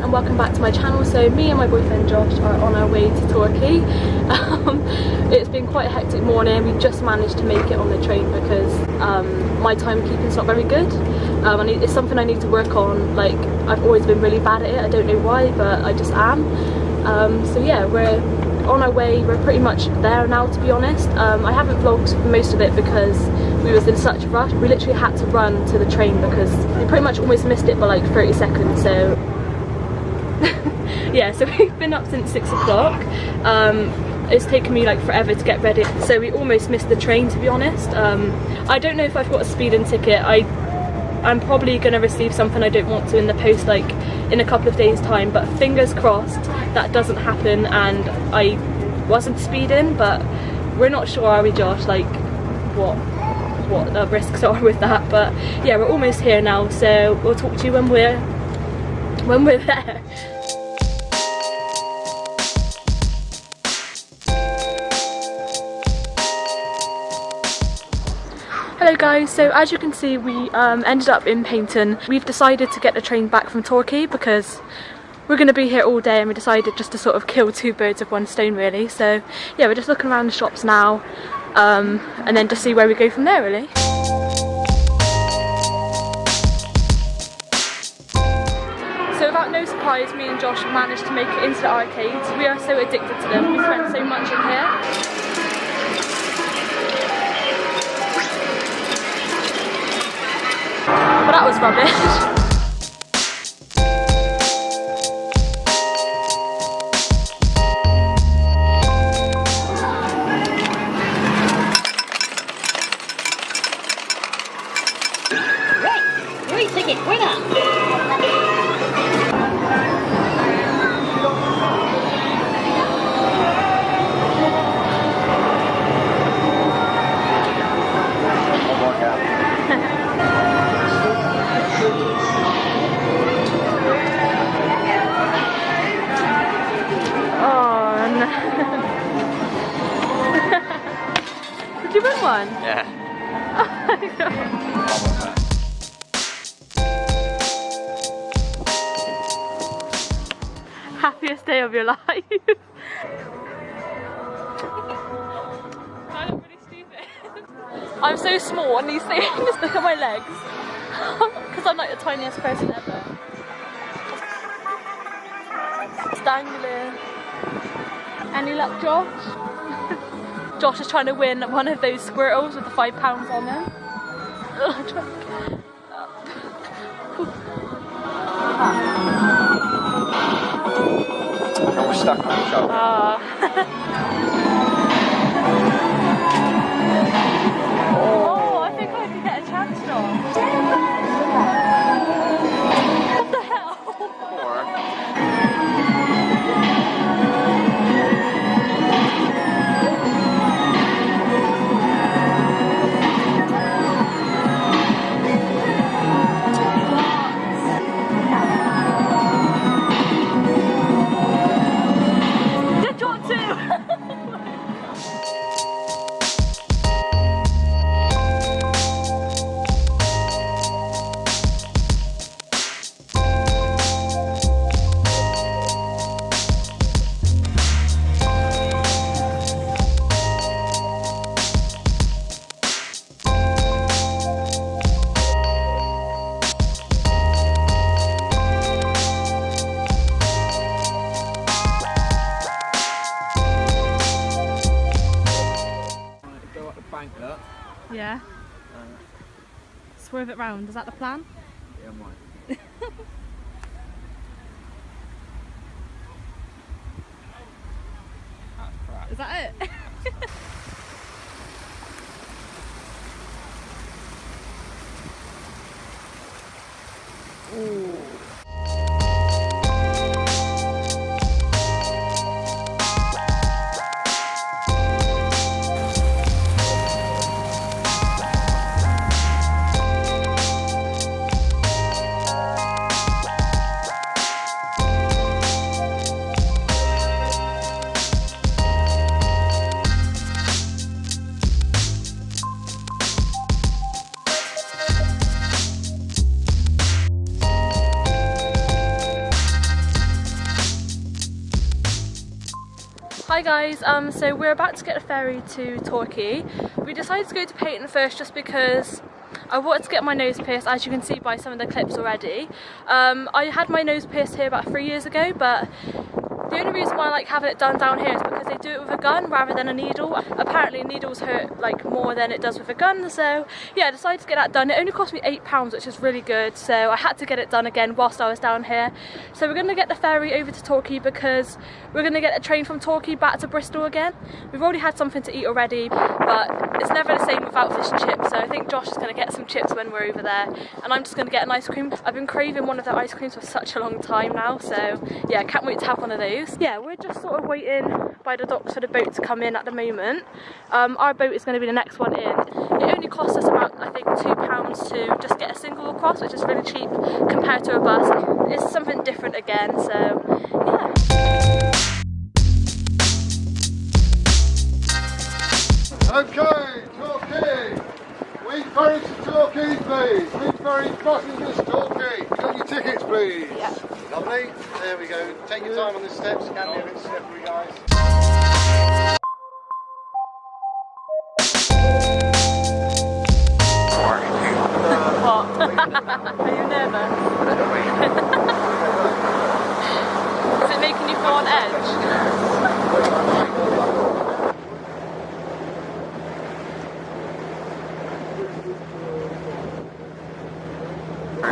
everyone and welcome back to my channel. So me and my boyfriend Josh are on our way to Torquay. It's been quite a hectic morning. We just managed to make it on the train because my timekeeping's not very good. It's something I need to work on. Like, I've always been really bad at it. I don't know why, but I just am. So yeah, we're on our way. We're pretty much there now, to be honest. I haven't vlogged most of it because we was in such a rush. We literally had to run to the train because we pretty much almost missed it by like 30 seconds. So yeah, so we've been up since 6 o'clock. It's taken me like forever to get ready, so we almost missed the train, to be honest. I don't know if I've got a speeding ticket. I'm probably going to receive something I don't want to in the post, like in a couple of days time, but fingers crossed that doesn't happen and I wasn't speeding. But we're not sure, are we, Josh, like what the risks are with that? But yeah, we're almost here now, so we'll talk to you when we're there. Hello guys, so as you can see, we ended up in Paignton. We've decided to get the train back from Torquay because we're going to be here all day, and we decided just to sort of kill two birds with one stone, really. So yeah, we're just looking around the shops now, and then just see where we go from there, really. So without no surprise, me and Josh have managed to make it into the arcades. We are so addicted to them. We spent so much in here. But that was rubbish. Right, great ticket, winner! Did you win one? Yeah. Oh my god. Happiest day of your life. I look really stupid. I'm so small on these things. Look at my legs. Because I'm like the tiniest person ever. It's dangling. Any luck, Josh? Josh is trying to win one of those squirtles with the £5 on them. And we're stuck on each other. Oh, I think I could get a chance, Josh. What the hell? Yeah. Swerve it round, is that the plan? Yeah, mine. Is that it? Ooh. Hi guys, so we're about to get a ferry to Torquay. We decided to go to Paignton first just because I wanted to get my nose pierced, as you can see by some of the clips already. I had my nose pierced here about 3 years ago, but the only reason why I like having it done down here is because they do it with a gun rather than a needle. Apparently needles hurt like more than it does with a gun, so yeah, I decided to get that done. It only cost me £8, which is really good, so I had to get it done again whilst I was down here. So we're going to get the ferry over to Torquay because we're going to get a train from Torquay back to Bristol again. We've already had something to eat already, but it's never the same without fish and chips, so I think Josh is going to get some chips when we're over there, and I'm just going to get an ice cream. I've been craving one of their ice creams for such a long time now, so yeah, I can't wait to have one of those. Yeah, we're just sort of waiting by the docks for the boat to come in at the moment. Our boat is going to be the next one in. It only cost us about, I think, £2 to just get a single across, which is really cheap compared to a bus. It's something different again, so yeah. Okay, Torquay. Wait ferry to Torquay, please. Wait ferry passengers Torquay. Got your tickets, please. Yeah. Lovely. There we go. Take your time on the steps. Can be a bit slippery, guys. What? Are you nervous? Is it making you feel on edge?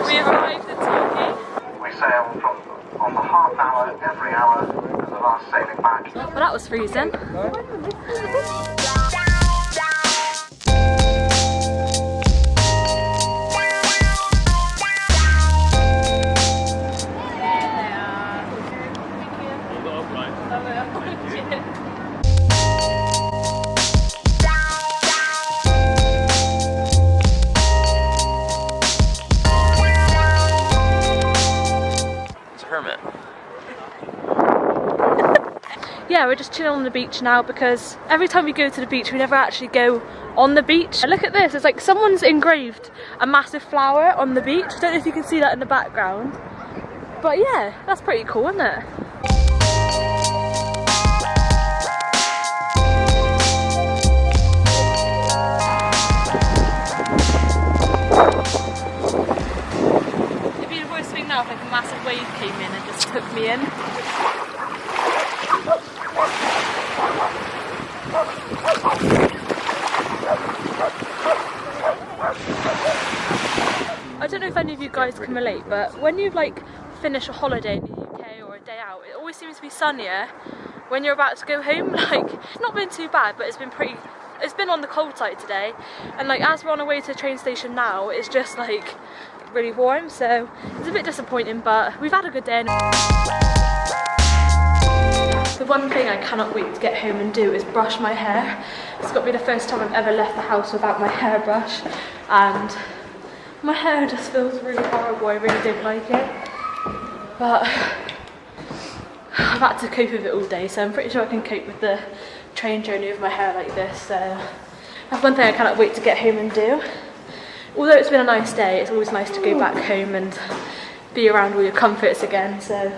We arrived in Torquay. We sail from on the half hour every hour as the last sailing back. Well, that was freezing. Yeah, we're just chilling on the beach now because every time we go to the beach we never actually go on the beach. And look at this, it's like someone's engraved a massive flower on the beach. I don't know if you can see that in the background, but yeah, that's pretty cool, isn't it? It'd be the worst thing now if like a massive wave came in and just took me in. I don't know if any of you guys can relate, but when you like finish a holiday in the UK or a day out, it always seems to be sunnier when you're about to go home. Like, it's not been too bad, but it's been on the cold side today, and like as we're on our way to the train station now, it's just like really warm, so it's a bit disappointing, but we've had a good day. The one thing I cannot wait to get home and do is brush my hair. It's got to be the first time I've ever left the house without my hairbrush, and my hair just feels really horrible. I really don't like it, but I've had to cope with it all day, so I'm pretty sure I can cope with the train journey with my hair like this. So that's one thing I cannot wait to get home and do. Although it's been a nice day, it's always nice to go back home and be around all your comforts again. So